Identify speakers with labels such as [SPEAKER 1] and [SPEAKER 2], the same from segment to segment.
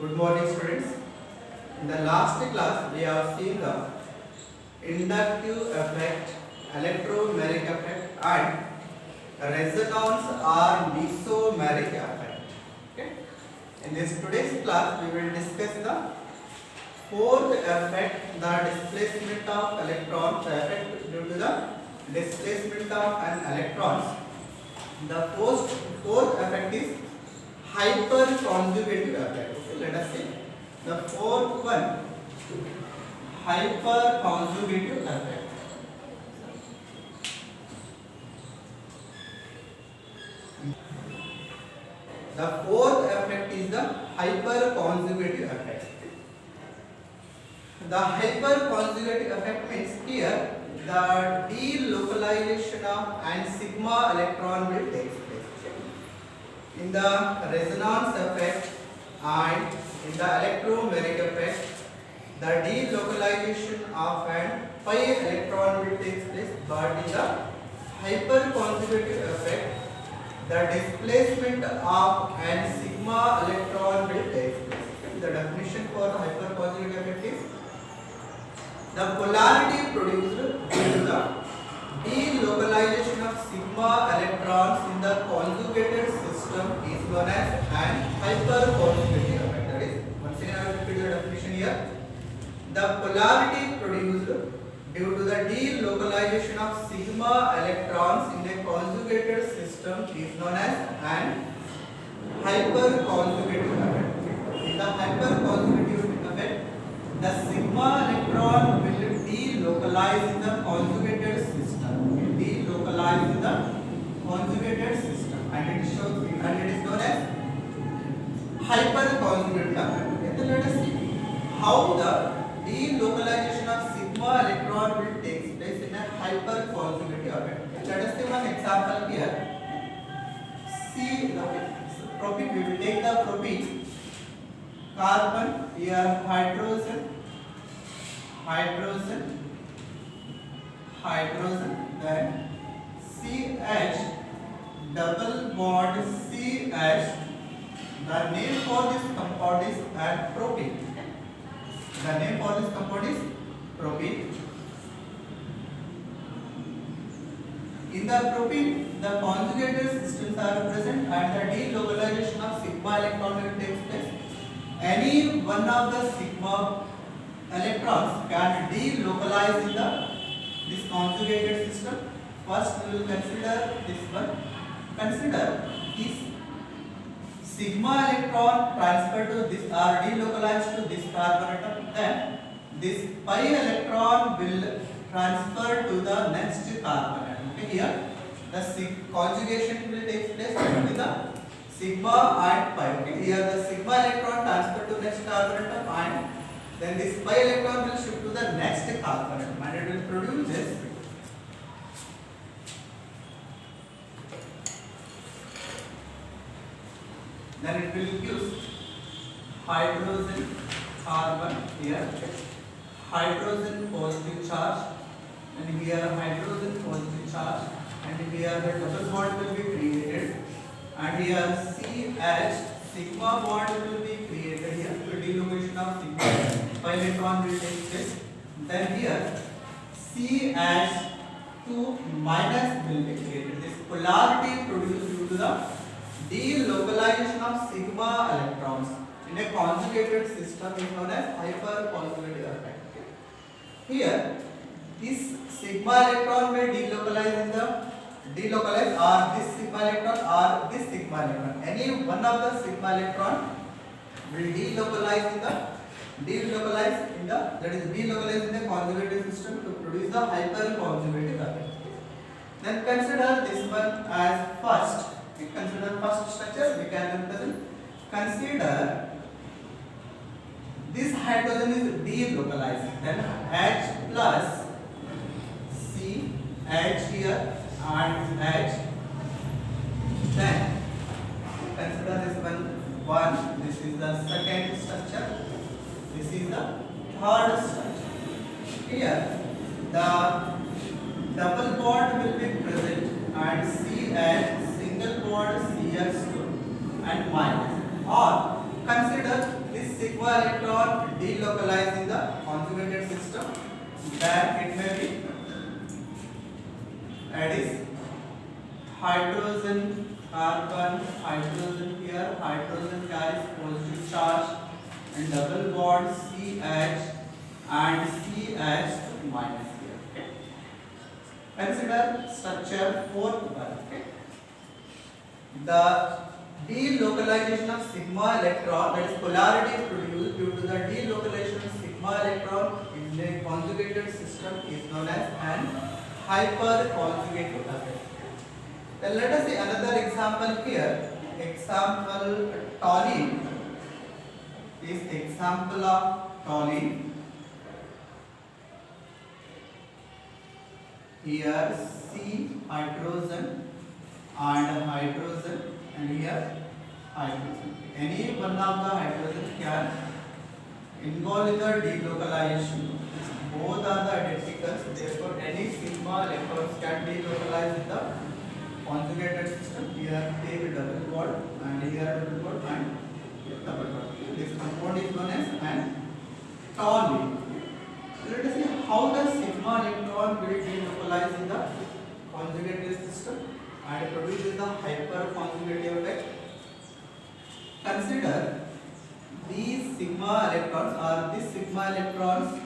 [SPEAKER 1] Good morning, students. In the last class, we have seen the inductive effect, electromagnetic effect, and resonance or mesomeric effect. Okay. In this today's class, we will discuss the fourth effect, the displacement of electrons, the effect due to the displacement of an electrons. The fourth effect is hyperconjugative effect. Okay, let us see. The fourth one, hyperconjugative effect. The fourth effect is the hyperconjugative effect. The hyperconjugative effect means here the delocalization of an sigma electron will take place. In the resonance effect and in the electromagnetic effect, the delocalization of an pi electron will take place, but in the hyperconjugative effect, the displacement of an sigma electron will take place. The definition for the hyperconjugative effect is the polarity produced due to the delocalization of sigma electrons in the conjugated system is known as an hyperconjugative effect. That is, once again I will repeat the definition here. The polarity produced due to the delocalization of sigma electrons in a conjugated system is known as an hyperconjugative effect. In the hyperconjugative effect, the sigma electron will delocalize in the conjugated system. It delocalize in the conjugated system, and it is known as hyperconjugative effect. Okay, then let us see how the delocalization of sigma electron will take place in a hyperconjugative effect. Okay, let us take one example here. See the propene. We will take the propene, carbon, here hydrogen, then CH, double bond CH. The name for this compound is propene. The name for this compound is propene. In the propene, the conjugated systems are present and the delocalization of sigma electron will take place. Any one of the sigma electrons can delocalize in this conjugated system. First, we will consider this one. Consider this sigma electron transferred to this or delocalized to this carbon atom. Then this pi electron will transfer to the next carbon atom. Okay, here the conjugation will take place with the sigma and pi. Okay, here the sigma electron transfer to next carbon atom, and then this pi electron will shift to the next carbon atom, and it will produce this. Then it will use hydrogen carbon here, hydrogen positive charge, and here hydrogen positive charge, and here the double bond will be created, and here CH, sigma bond will be created here. The delocalization of sigma pi electron will take place. Then here CH2 minus will be created. This polarity produced due to the delocalization of sigma electrons in a conjugated system is known as hyperconjugative effect. Here, this sigma electron may delocalize or this sigma electron or this sigma electron. Any one of the sigma electron will delocalize in the conjugated system to produce the hyperconjugative effect. Then consider this one as first. Consider first structure. We can represent. Consider this hydrogen is delocalized. Then H plus C, H here and H. Then consider this one. This is the second structure. This is the third structure. Here the double bond will be present and CH single bond CH2 and minus, or Consider this sigma electron delocalized in the conjugated system. Then it may be is hydrogen, carbon, hydrogen here, hydrogen carries positive charge and double bond CH and CH minus here. Consider structure fourth one. The delocalization of sigma electron, that is polarity produced due to the delocalization of sigma electron in the conjugated system is known as an hyperconjugative effect. Then let us see another example here. Example toluene is example of toluene. Here C hydrogen and hydrogen and here hydrogen. Any one of the hydrogen can involve in the delocalization. Both are the identicals, therefore any sigma electrons can delocalize in the conjugated system. Here take double bond and here double bond and here double bond. This compound is known as an toluene. So let us see how the sigma electron will delocalize in the conjugated system and produces the hyperconjugative effect. Consider these sigma electrons or these sigma electrons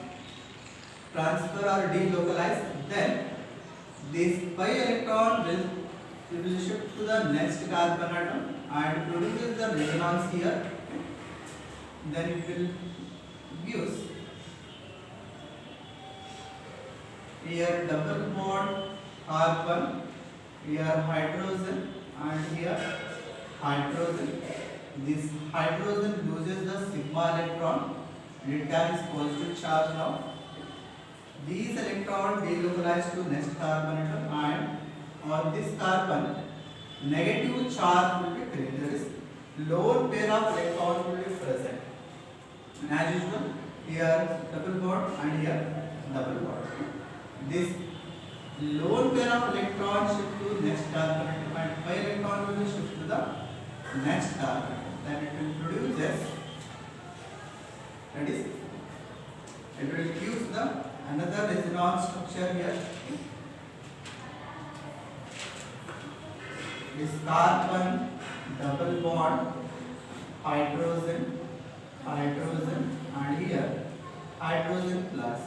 [SPEAKER 1] transfer or delocalize, then this pi electron will shift to the next carbon atom and produces the resonance here. Then it will use here double bond carbon, here hydrogen and here hydrogen. This hydrogen loses the sigma electron and it carries positive charge now. These electrons delocalize to next carbon atom and on this carbon negative charge will be present. That is lone pair of electrons will be present. And as usual here double bond and here double bond. This lone pair of electrons shift to next carbon atom and pi electron will be shift to the next carbon. Then it will produce this. That is, it will use the another resonance structure here. This carbon double bond hydrogen and here hydrogen plus,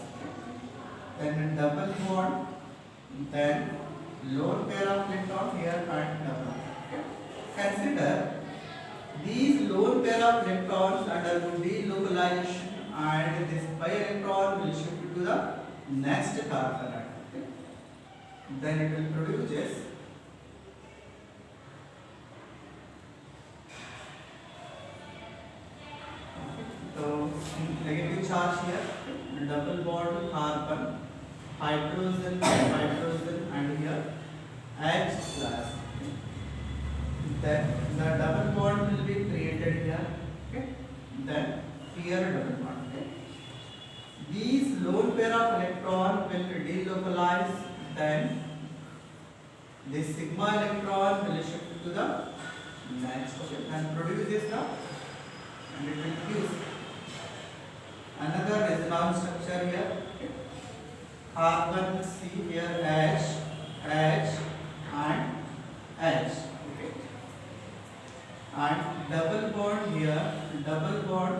[SPEAKER 1] then double bond, then lone pair of electron here and double. Consider these lone pair of electrons undergo delocalization and this pi electron will shift to the next carbon atom. Then it will produce this. So negative charge here, double bond carbon, hydrogen and here H plus. Then the double bond will be created here. Okay. Then here double bond. Okay. These lone pair of electron will delocalize. Then this sigma electron will shift to the next and produce this now, and it will use another resonance structure here. Okay. Carbon C here H and H. And double bond here, double bond,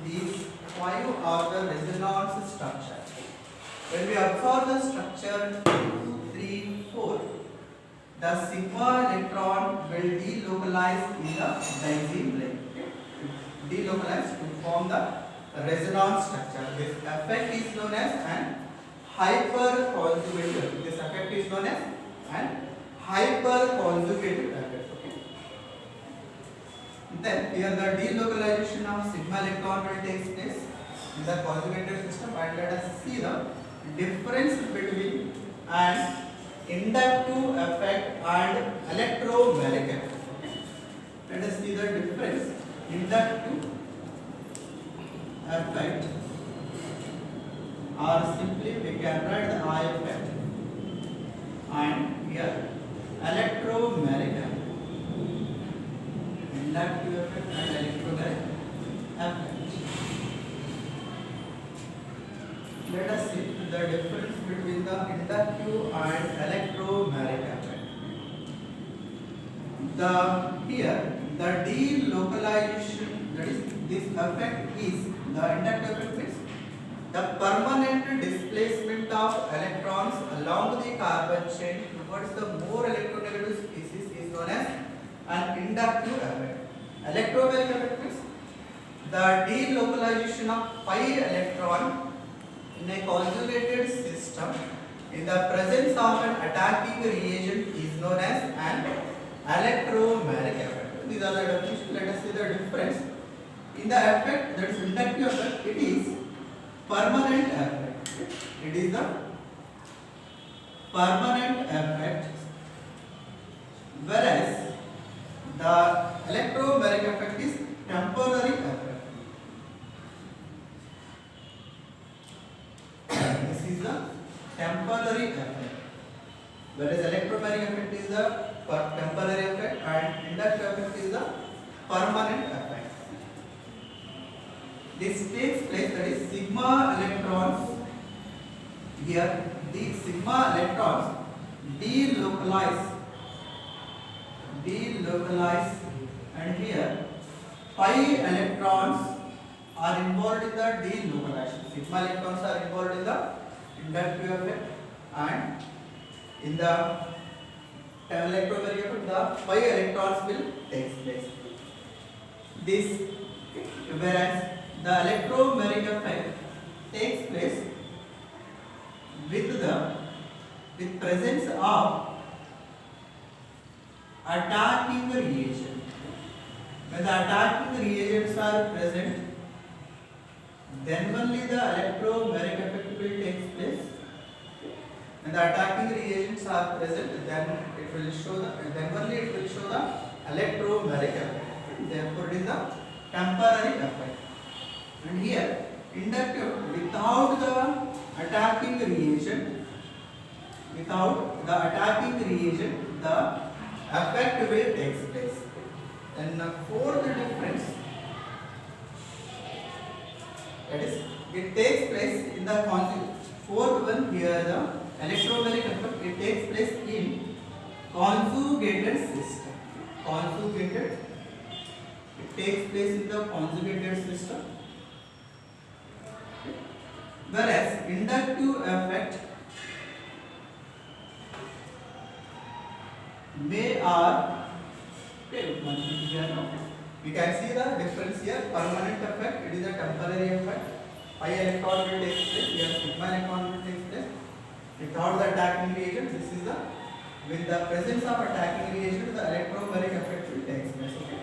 [SPEAKER 1] these five are the resonance structure. When we observe the structure 2, 3, 4, the sigma electron will delocalize in the benzene ring. Delocalize to form the resonance structure. This effect is known as an hyperconjugative. This effect is known as an hyperconjugative effect. Then here the delocalization of sigma electron will take place in the conjugated system, and let us see the difference between an inductive effect and electromagnetic effect. Let us see the difference. Inductive effect, or simply we can write the I effect, and here electromagnetic effect. Inductive effect and electromagnetic. difference between the inductive and electromagnetic effect. The delocalization, that is this effect is the inductive effect means the permanent displacement of electrons along the carbon chain towards the more electronegative species is known as an inductive effect. Electromagnetic effect means the delocalization of pi electron in a conjugated system in the presence of an attacking reagent is known as an electromagnetic effect. These are the definitions. Let us see the difference. In the effect, that is inductive effect, it is permanent effect. It is the permanent effect, whereas the electromagnetic effect is temporary effect. This is the temporary effect, whereas electromagnetic effect is the temporary effect and inductive effect is the permanent effect. This takes place, that is sigma electrons. Here the sigma electrons delocalize, and here pi electrons are involved in the delocalization. Sigma electrons are involved in the inductive effect, and in the electromagnetic effect the pi electrons will take place. This, whereas the electromagnetic effect takes place with presence of attacking reagent. When the attacking reagents are present, then only the electromagnetic effect will take place. When the attacking reagents are present, then only it will show the electromagnetic effect. Therefore, it is a temporary effect. And here, inductive, without the attacking reagent, the effect will take place. And the fourth difference, that is, it takes place in the fourth one here, the electromagnetic effect, it takes place in conjugated system. It takes place in the conjugated system. Whereas inductive effect we can see the difference here. Permanent effect, it is a temporary effect. Pi electron will take place, here sigma electron will take place without the attacking reagent. This is the, with the presence of attacking reagent, the electromagnetic effect will take place. Okay,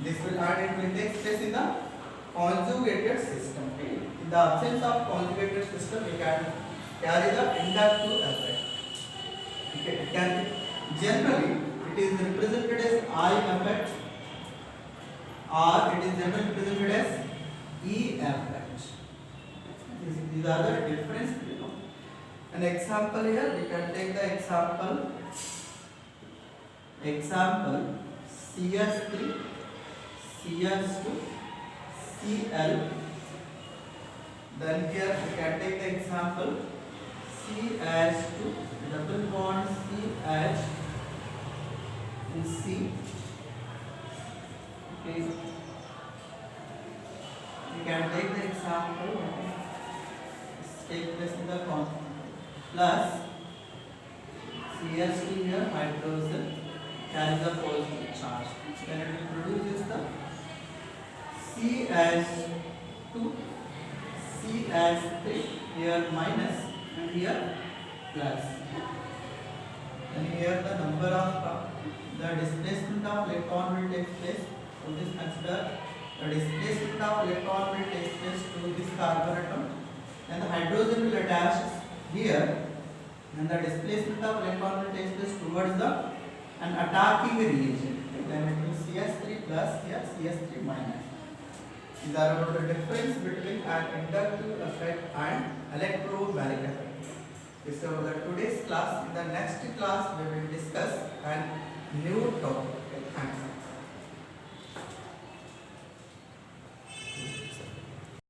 [SPEAKER 1] this will, and it will take place in the conjugated system. Okay? In the absence of conjugated system, we can carry the inductive effect. Okay, it can generally it is represented as I effect, or it is generally represented as E effect. These are the difference. An example here, we can take the example CS3, CS2, Cl. Then here we can take the example CH2, double bond CH and C. Okay. We can take the example, take place in the compound, plus CH2 here, hydrogen carries a positive charge. Then it will produce the CH2, CH3, here minus and here plus. And here the number of the displacement of electron will take place. So this consider the displacement of electron will take place to this carbon atom, and the hydrogen will attach here, and the displacement of electron will take place towards an attacking reagent. Then it will CH3 plus, here CH3 minus. These are about the difference between an inductive effect and electromagnetic effect. This is about today's class. In the next class, we will discuss a new topic. Thanks.